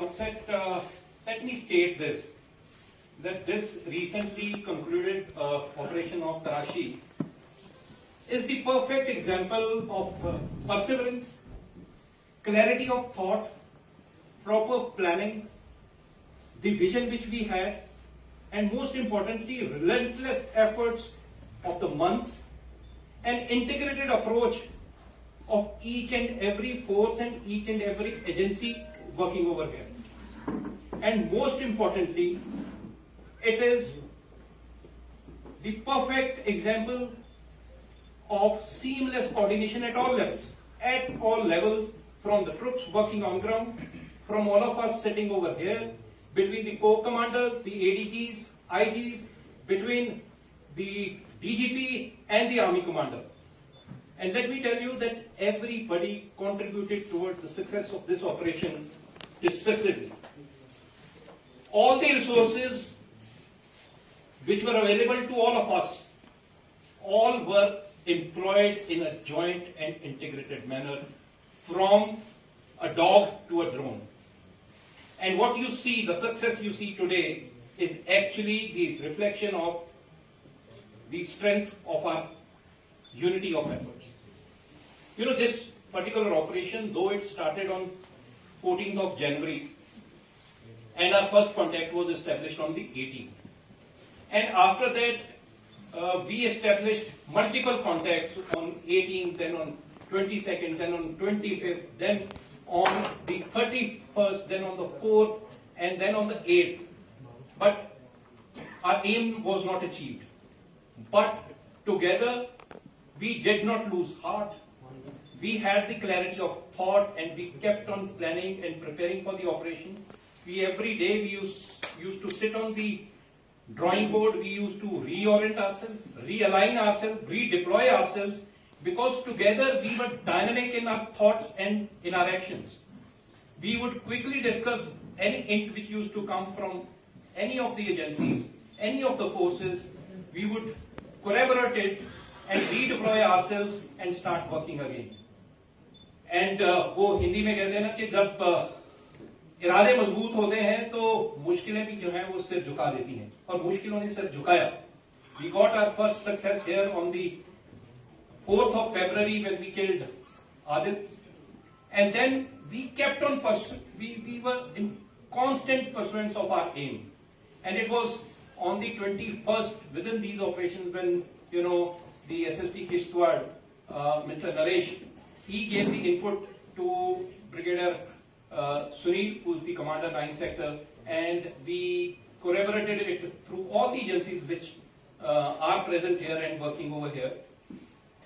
outset, let me state this, that this recently concluded operation of Tarashi is the perfect example of perseverance, clarity of thought, proper planning, the vision which we had, and most importantly, relentless efforts of the months, an integrated approach of each and every force and each and every agency working over here. And most importantly, it is the perfect example of seamless coordination at all levels, from the troops working on ground, from all of us sitting over here, between the corps commanders, the ADGs, IGs, between the DGP and the army commander. And let me tell you that everybody contributed towards the success of this operation decisively. All the resources which were available to all of us, all were employed in a joint and integrated manner, from a dog to a drone. And what you see, the success you see today, is actually the reflection of the strength of our unity of efforts. You know, this particular operation, though it started on 14th of January, and our first contact was established on the 18th. And after that, we established multiple contacts on 18th, then on 22nd, then on 25th, then on the 31st, then on the 4th, and then on the 8th. But our aim was not achieved. But together, we did not lose heart. We had the clarity of thought, and we kept on planning and preparing for the operation. Every day we used to sit on the drawing board, we used to reorient ourselves, realign ourselves, redeploy ourselves, because together we were dynamic in our thoughts and in our actions. We would quickly discuss any hint which used to come from any of the agencies, any of the forces. We would collaborate it and redeploy ourselves and start working again. And वो हिंदी में कहते हैं ना कि जब इरादे मजबूत होते हैं तो मुश्किलें भी जो हैं वो सिर झुका देती हैं, और मुश्किलों ने सिर झुकाया. We got our first success here on the 4th of February when we killed Adit, and then we kept on we were in constant pursuance of our aim. And it was on the 21st within these operations when, you know, the SSP Kishtwar, Mr. Naresh, he gave the input to Brigadier Sunil, who is the commander 9th sector, and we collaborated it through all the agencies which are present here and working over here.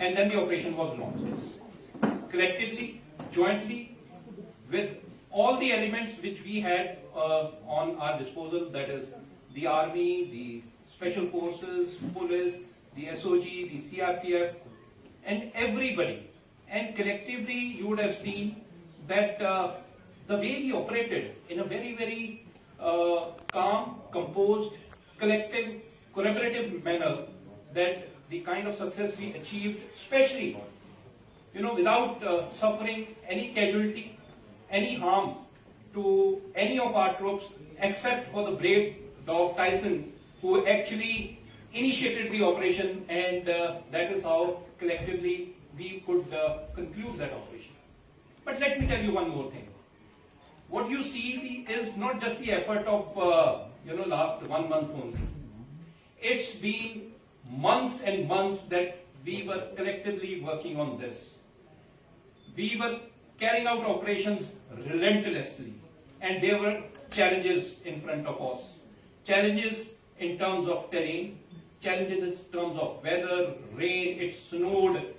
And then the operation was launched. Collectively, jointly, with all the elements which we had on our disposal, that is the army, the special forces, police, the SOG, the CRPF, and everybody. And collectively, you would have seen that the way we operated in a very, very calm, composed, collective, collaborative manner, that the kind of success we achieved, especially, you know, without suffering any casualty, any harm to any of our troops, except for the brave dog Tyson, who actually initiated the operation, and that is how collectively we could conclude that operation. But let me tell you one more thing. What you see is not just the effort of last 1 month only. It's been months and months that we were collectively working on this. We were carrying out operations relentlessly, and there were challenges in front of us. Challenges in terms of terrain, challenges in terms of weather, rain, it snowed,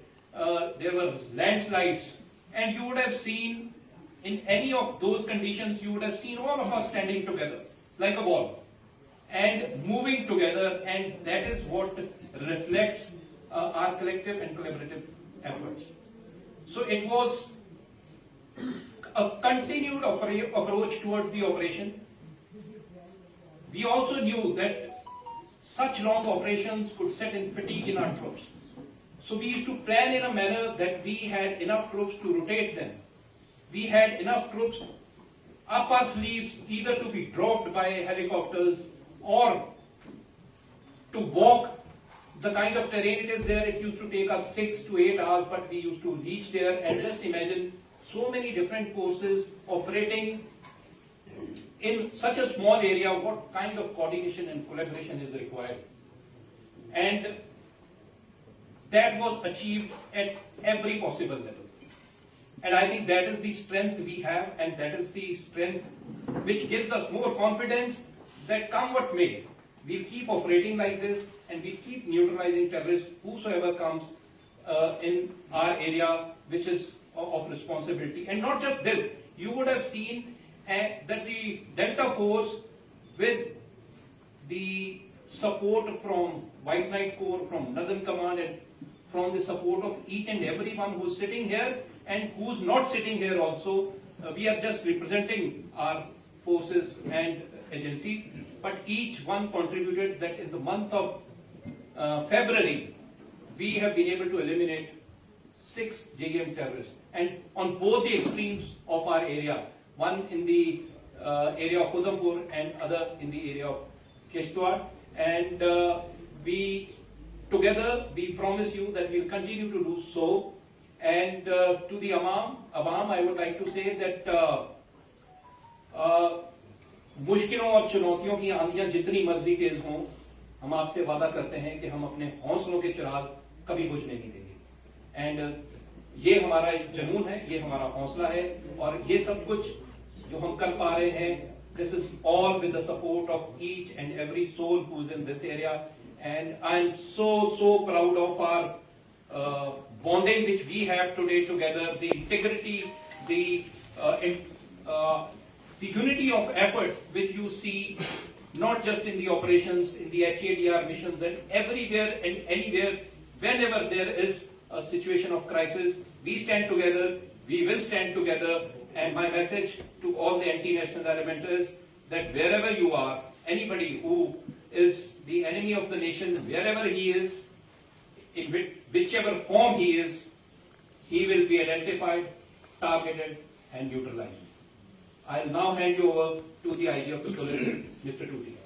there were landslides, and you would have seen in any of those conditions, you would have seen all of us standing together like a wall and moving together, and that is what reflects our collective and collaborative efforts. So it was a continued approach towards the operation. We also knew that such long operations could set in fatigue in our troops. So we used to plan in a manner that we had enough troops to rotate them. We had enough troops up our sleeves either to be dropped by helicopters or to walk the kind of terrain it is there. It used to take us 6 to 8 hours, but we used to reach there. And just imagine so many different forces operating in such a small area, what kind of coordination and collaboration is required. And that was achieved at every possible level. And I think that is the strength we have, and that is the strength which gives us more confidence that come what may, we'll keep operating like this and we'll keep neutralizing terrorists, whosoever comes in our area, which is of responsibility. And not just this, you would have seen that the Delta Force, with the support from White Knight Corps, from Northern Command, and from the support of each and everyone who's sitting here and who's not sitting here also, we are just representing our forces and agencies, but each one contributed that in the month of February, we have been able to eliminate 6 JM terrorists, and on both the extremes of our area, one in the area of Udhampur and other in the area of Kishtwar. And together we promise you that we'll continue to do so. And to the Awam, I would like to say that मुश्किलों और चुनौतियों की आंधियां जितनी मर्जी तेज हों, हम आपसे वादा करते हैं कि हम अपने हौसलों के चिराग कभी बुझने नहीं देंगे। एंड ये हमारा एक जुनून है, ये हमारा हौसला है, और ये सब कुछ जो हम कर पा रहे हैं, this is all with the support of each and every soul who is in this area. And I am so proud of our bonding which we have today together, the integrity, the unity of effort which you see not just in the operations, in the HADR missions, and everywhere and anywhere, whenever there is a situation of crisis, we stand together, we will stand together. And my message to all the anti-national element is that wherever you are, anybody who is the enemy of the nation, wherever he is, in whichever form he is, he will be identified, targeted, and neutralized. I'll now hand you over to the IG of the police, Mr. Tuti.